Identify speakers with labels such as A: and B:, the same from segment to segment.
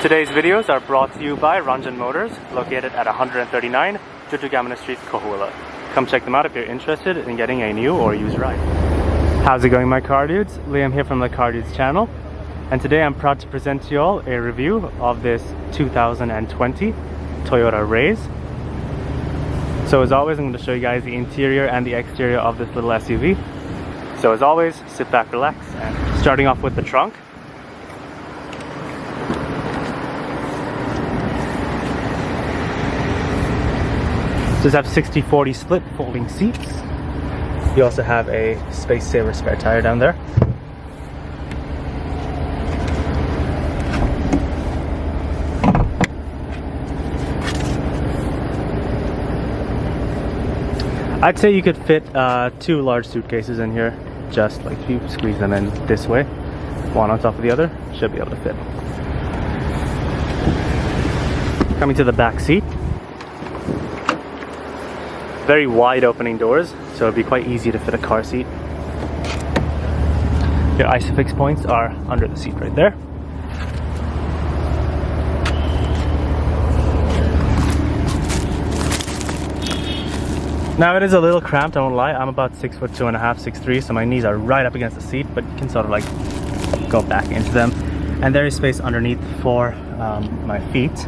A: Today's videos are brought to you by Ranjan Motors, located at 139 Jujugamana Street, Kohula. Come check them out if you're interested in getting a new or used ride. How's it going, my car dudes? Liam here from the Car Dudes channel, and today I'm proud to present to you all a review of this 2020 Toyota Raize. So as always, I'm going to show you guys the interior and the exterior of this little SUV. So as always, sit back, relax, and starting off with the trunk. Does have 60/40 split folding seats. You also have a space saver spare tire down there. I'd say you could fit 2 large suitcases in here, just like if you squeeze them in this way, one on top of the other, should be able to fit. Coming to the back seat. Very wide opening doors, so it'd be quite easy to fit a car seat. Your ISOFIX points are under the seat right there. Now it is a little cramped, I won't lie. I'm about 6'2.5", 6'3", so my knees are right up against the seat, but you can sort of like go back into them. And there is space underneath for my feet.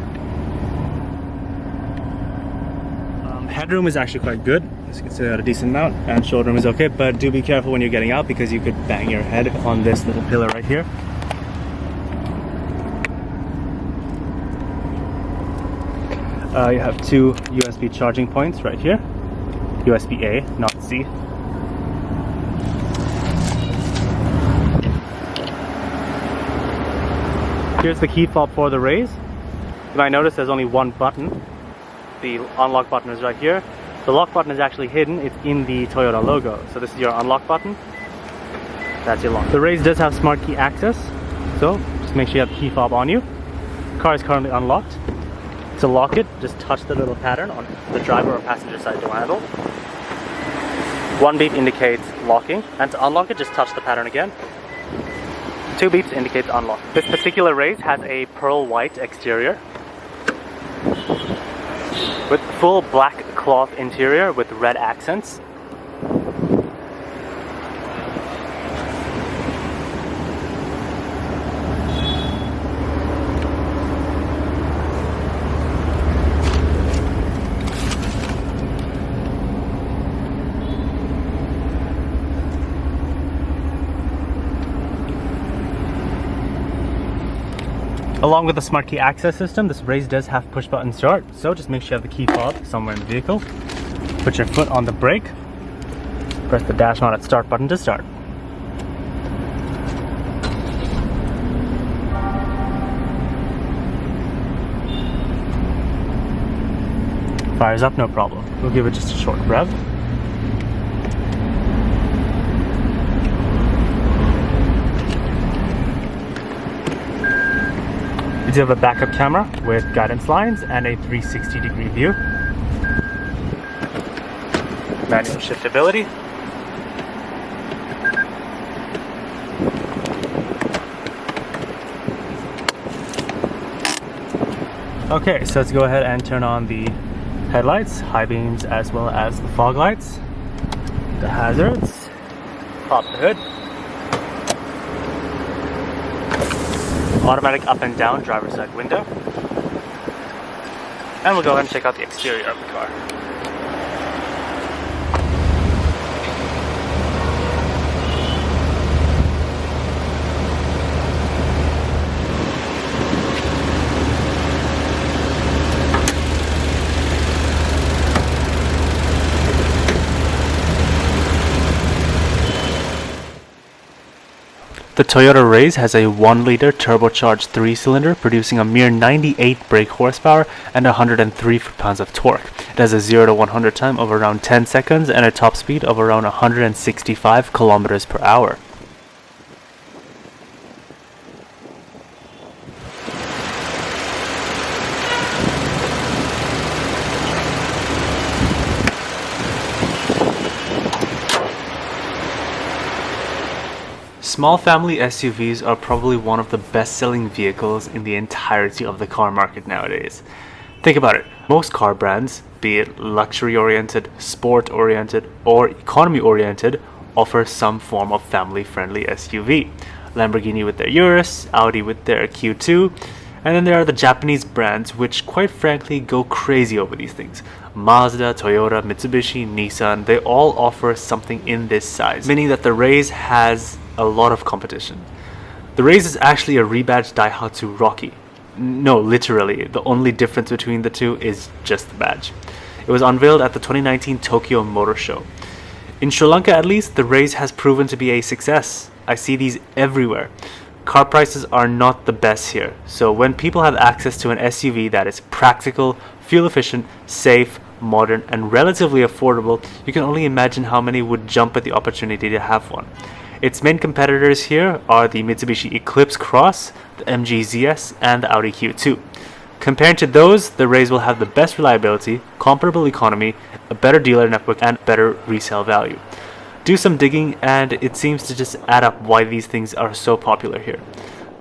A: Headroom is actually quite good, as you can see. I got a decent amount, and shoulder room is okay, but do be careful when you're getting out because you could bang your head on this little pillar right here. You have 2 USB charging points right here. USB-A, not C. Here's the key fob for the Raize. You might notice there's only one button. The unlock button is right here. The lock button is actually hidden. It's in the Toyota logo. So this is your unlock button. That's your lock. The Raize does have smart key access, so just make sure you have the key fob on you. The car is currently unlocked. To lock it, just touch the little pattern on the driver or passenger side door handle. 1 beep indicates locking, and to unlock it, just touch the pattern again. 2 beeps indicates unlock. This particular Raize has a pearl white exterior with full black cloth interior with red accents. Along with the smart key access system, this Raize does have push button start, so just make sure you have the key fob somewhere in the vehicle. Put your foot on the brake, press the dash mounted start button to start. Fires up, no problem. We'll give it just a short rev. We do have a backup camera with guidance lines and a 360-degree view. Manual shiftability. Okay, so let's go ahead and turn on the headlights, high beams, as well as the fog lights, the hazards, pop the hood. Automatic up and down driver's side window. And we'll go ahead and check out the exterior of the car. The Toyota Raize has a 1-liter turbocharged 3-cylinder producing a mere 98 brake horsepower and 103 foot-pounds of torque. It has a 0 to 100 time of around 10 seconds and a top speed of around 165 kilometers per hour. Small family SUVs are probably one of the best-selling vehicles in the entirety of the car market nowadays. Think about it. Most car brands, be it luxury-oriented, sport-oriented, or economy-oriented, offer some form of family-friendly SUV. Lamborghini with their Urus, Audi with their Q2, and then there are the Japanese brands which quite frankly go crazy over these things. Mazda, Toyota, Mitsubishi, Nissan, they all offer something in this size, meaning that the Raize has a lot of competition. The Raize is actually a rebadged Daihatsu Rocky. No, literally, the only difference between the two is just the badge. It was unveiled at the 2019 Tokyo Motor Show. In Sri Lanka at least, the Raize has proven to be a success. I see these everywhere. Car prices are not the best here, so when people have access to an SUV that is practical, fuel efficient, safe, modern, and relatively affordable, you can only imagine how many would jump at the opportunity to have one. Its main competitors here are the Mitsubishi Eclipse Cross, the MG ZS, and the Audi Q2. Compared to those, the Raize will have the best reliability, comparable economy, a better dealer network, and better resale value. Do some digging and it seems to just add up why these things are so popular here.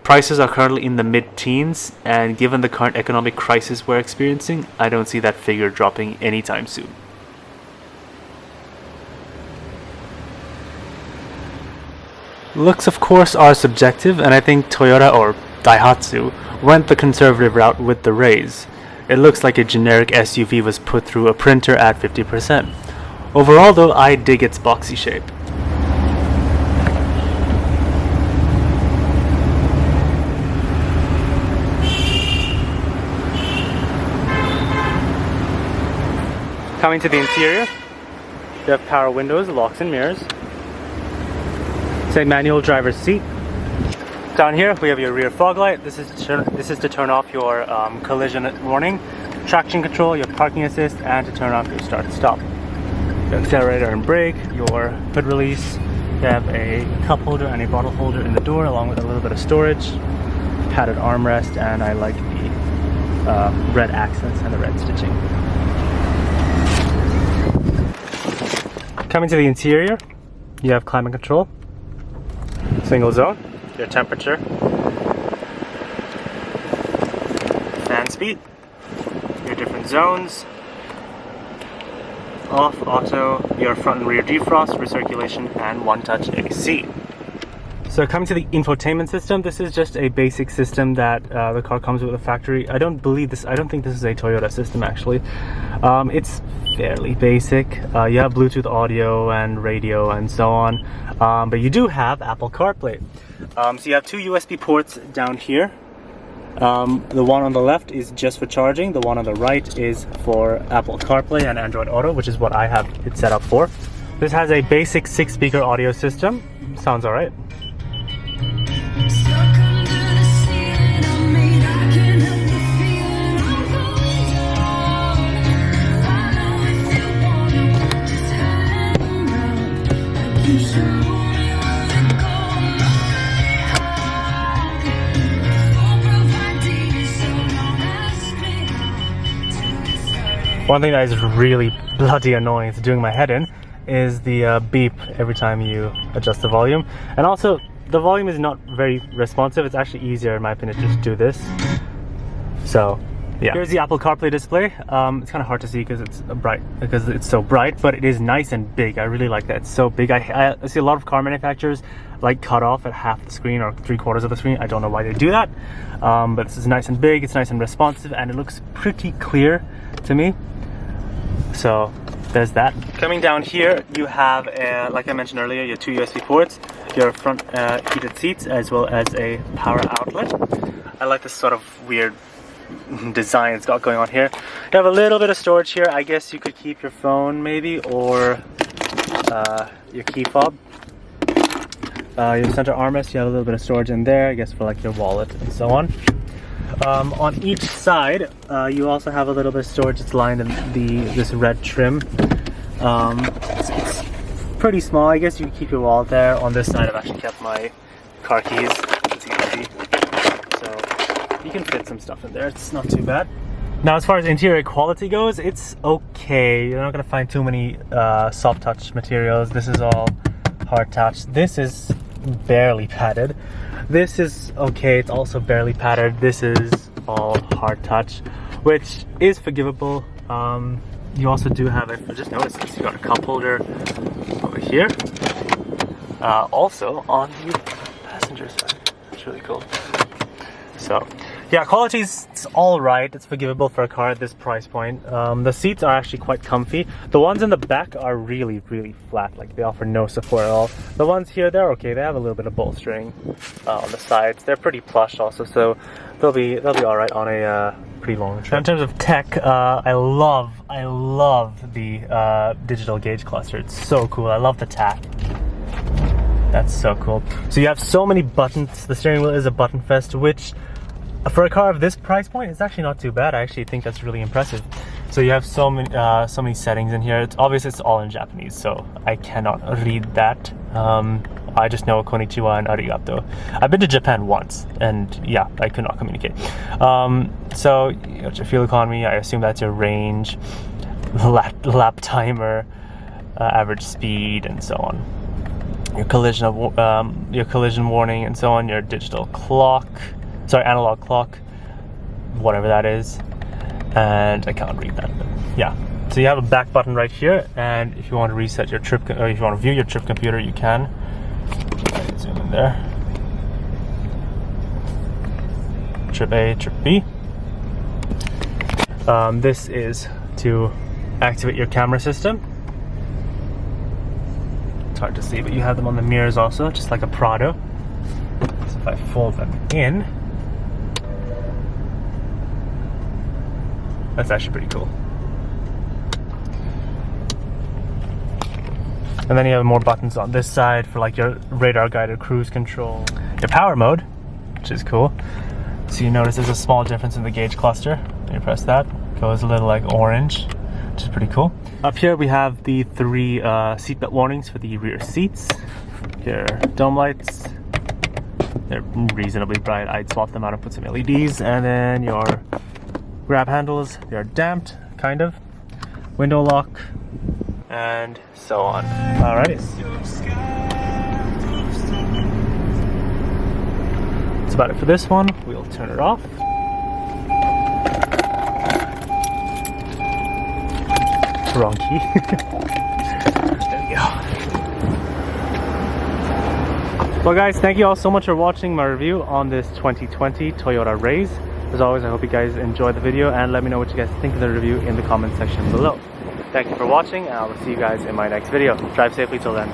A: Prices are currently in the mid-teens, and given the current economic crisis we're experiencing, I don't see that figure dropping anytime soon. Looks of course are subjective, and I think Toyota or Daihatsu went the conservative route with the Raize. It looks like a generic SUV was put through a printer at 50%. Overall though, I dig its boxy shape. Coming to the interior, you have power windows, locks and mirrors. It's a manual driver's seat. Down here we have your rear fog light. This is to turn off your collision warning, traction control, your parking assist, and to turn off your start and stop. Your accelerator and brake, your hood release. You have a cup holder and a bottle holder in the door, along with a little bit of storage, padded armrest, and I like the red accents and the red stitching. Coming to the interior, you have climate control, single zone, your temperature, fan speed, your different zones, off, auto, your front and rear defrost, recirculation, and one-touch AC. So coming to the infotainment system, this is just a basic system that the car comes with a factory. I don't think this is a Toyota system actually. It's fairly basic. You have Bluetooth audio and radio and so on, but you do have Apple CarPlay. So you have two USB ports down here. The one on the left is just for charging. The one on the right is for Apple CarPlay and Android Auto, which is what I have it set up for. This has a basic 6-speaker audio system. Sounds alright. One thing that is really bloody annoying, it's doing my head in, is the beep every time you adjust the volume. And also, the volume is not very responsive. It's actually easier, in my opinion, to just do this. So, yeah. Here's the Apple CarPlay display. It's kind of hard to see because it's so bright, but it is nice and big. I really like that. It's so big. I see a lot of car manufacturers like cut off at half the screen or 3/4 of the screen. I don't know why they do that, but this is nice and big. It's nice and responsive, and it looks pretty clear to me. So there's that. Coming down here, you have, like I mentioned earlier, your two USB ports, your front heated seats, as well as a power outlet. I like this sort of weird design it's got going on here. You have a little bit of storage here. I guess you could keep your phone maybe, or your key fob. Your center armrest, you have a little bit of storage in there, I guess for like your wallet and so on. On each side, you also have a little bit of storage. It's lined in this red trim. It's pretty small. I guess you can keep your wallet there. On this side, I've actually kept my car keys, as you can see. So you can fit some stuff in there. It's not too bad. Now, as far as interior quality goes, it's okay. You're not going to find too many soft touch materials. This is all hard touch. This is barely padded. This is okay, it's also barely padded. This is all hard touch, which is forgivable. You also do have, I just noticed this, you got a cup holder over here. Also on the passenger side. It's really cool. So yeah, quality's all right. It's forgivable for a car at this price point. The seats are actually quite comfy. The ones in the back are really flat, like they offer no support at all. The ones here, they're okay. They have a little bit of bolstering on the sides. They're pretty plush also, so they'll be all right on a pretty long trip. In terms of tech, I love the digital gauge cluster. It's so cool. I love the tack. That's so cool. So you have so many buttons. The steering wheel is a button fest, which for a car of this price point, it's actually not too bad. I actually think that's really impressive. So you have so many settings in here. It's all in Japanese, so I cannot read that. I just know konnichiwa and arigato. I've been to Japan once, and yeah, I could not communicate. So you got your fuel economy. I assume that's your range, lap timer, average speed, and so on. Your collision warning, and so on. Your digital clock. Sorry, analog clock, whatever that is, and I can't read that, but yeah. So you have a back button right here, and if you want to reset your trip, or if you want to view your trip computer, you can. Zoom in there. Trip A, trip B. This is to activate your camera system. It's hard to see, but you have them on the mirrors also, just like a Prado. So if I fold them in, that's actually pretty cool. And then you have more buttons on this side for like your radar guided cruise control. Your power mode, which is cool. So you notice there's a small difference in the gauge cluster. When you press that, it goes a little like orange, which is pretty cool. Up here we have the 3 seatbelt warnings for the rear seats. Your dome lights, they're reasonably bright. I'd swap them out and put some LEDs. And then your grab handles, they're damped, kind of. Window lock, and so on. Alrighty. That's about it for this one. We'll turn it off. Wrong key. There we go. Well guys, thank you all so much for watching my review on this 2020 Toyota Raize. As always, I hope you guys enjoyed the video, and let me know what you guys think of the review in the comment section below. Thank you for watching, and I will see you guys in my next video. Drive safely till then.